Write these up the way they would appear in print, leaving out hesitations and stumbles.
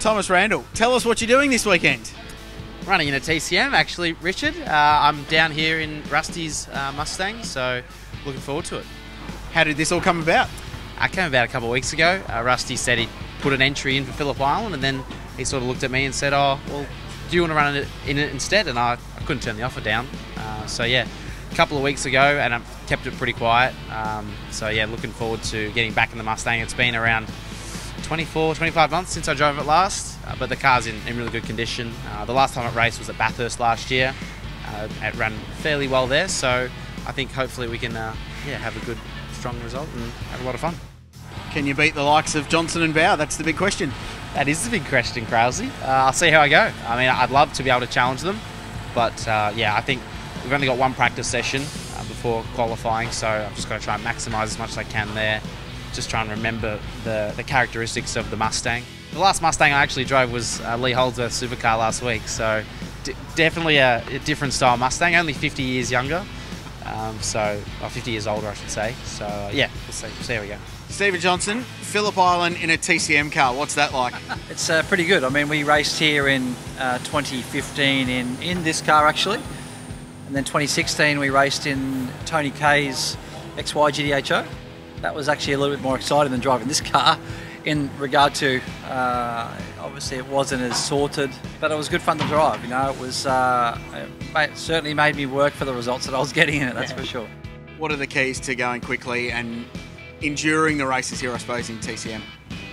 Thomas Randall, tell us what you're doing this weekend. Running in a TCM, actually, Richard. I'm down here in Rusty's Mustang, so looking forward to it. How did this all come about? I came about a couple of weeks ago. Rusty said he'd put an entry in for Phillip Island, and then he sort of looked at me and said, "Oh, well, do you want to run in it instead?" And I couldn't turn the offer down. So yeah, a couple of weeks ago, and I've kept it pretty quiet. So yeah, looking forward to getting back in the Mustang. It's been around 24, 25 months since I drove it last, but the car's in really good condition. The last time it raced was at Bathurst last year. It ran fairly well there, so I think hopefully we can have a good, strong result and have a lot of fun. Can you beat the likes of Johnson and Bow? That's the big question. That is the big question, Krause. I'll see how I go. I mean, I'd love to be able to challenge them, but yeah, I think we've only got one practice session before qualifying, so I've just got to try and maximise as much as I can there. Just try and remember the characteristics of the Mustang. The last Mustang I actually drove was Lee Holdsworth's supercar last week, so definitely a different style Mustang, only 50 years younger, or 50 years older I should say, so yeah, we'll see how we go. Stephen Johnson, Phillip Island in a TCM car, what's that like? It's pretty good. I mean, we raced here in 2015 in this car actually, and then 2016 we raced in Tony Kay's XY GTHO. That was actually a little bit more exciting than driving this car in regard to, obviously it wasn't as sorted, but it was good fun to drive, you know. It was, it certainly made me work for the results that I was getting in it, that's for sure. What are the keys to going quickly and enduring the races here, I suppose, in TCM?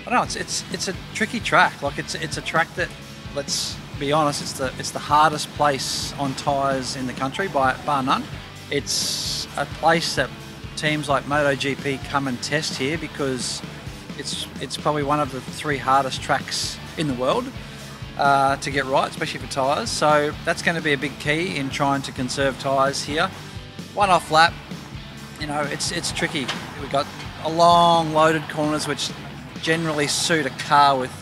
I don't know, it's a tricky track. Like it's a track that, let's be honest, it's the hardest place on tyres in the country by bar none. It's a place that teams like MotoGP come and test here because it's probably one of the 3 hardest tracks in the world to get right, especially for tyres. So that's going to be a big key in trying to conserve tyres here. One off lap, you know, it's tricky. We've got a long loaded corners which generally suit a car with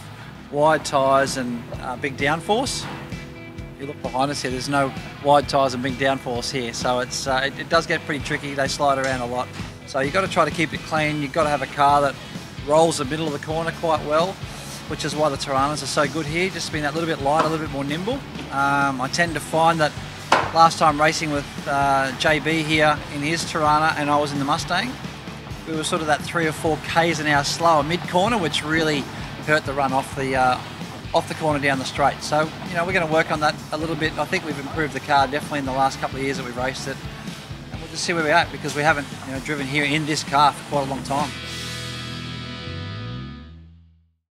wide tyres and big downforce. If you look behind us here, there's no wide tyres and big downforce here, so it does get pretty tricky. They slide around a lot, so you've got to try to keep it clean. You've got to have a car that rolls the middle of the corner quite well, which is why the Tiranas are so good here, just being that little bit light, a little bit more nimble. I tend to find that last time racing with JB here in his Tirana and I was in the Mustang, we were sort of that 3 or 4 k's an hour slower mid-corner, which really hurt the run off the corner down the straight. So, you know, we're going to work on that a little bit. I think we've improved the car definitely in the last couple of years that we've raced it. And we'll just see where we're at because we haven't, you know, driven here in this car for quite a long time.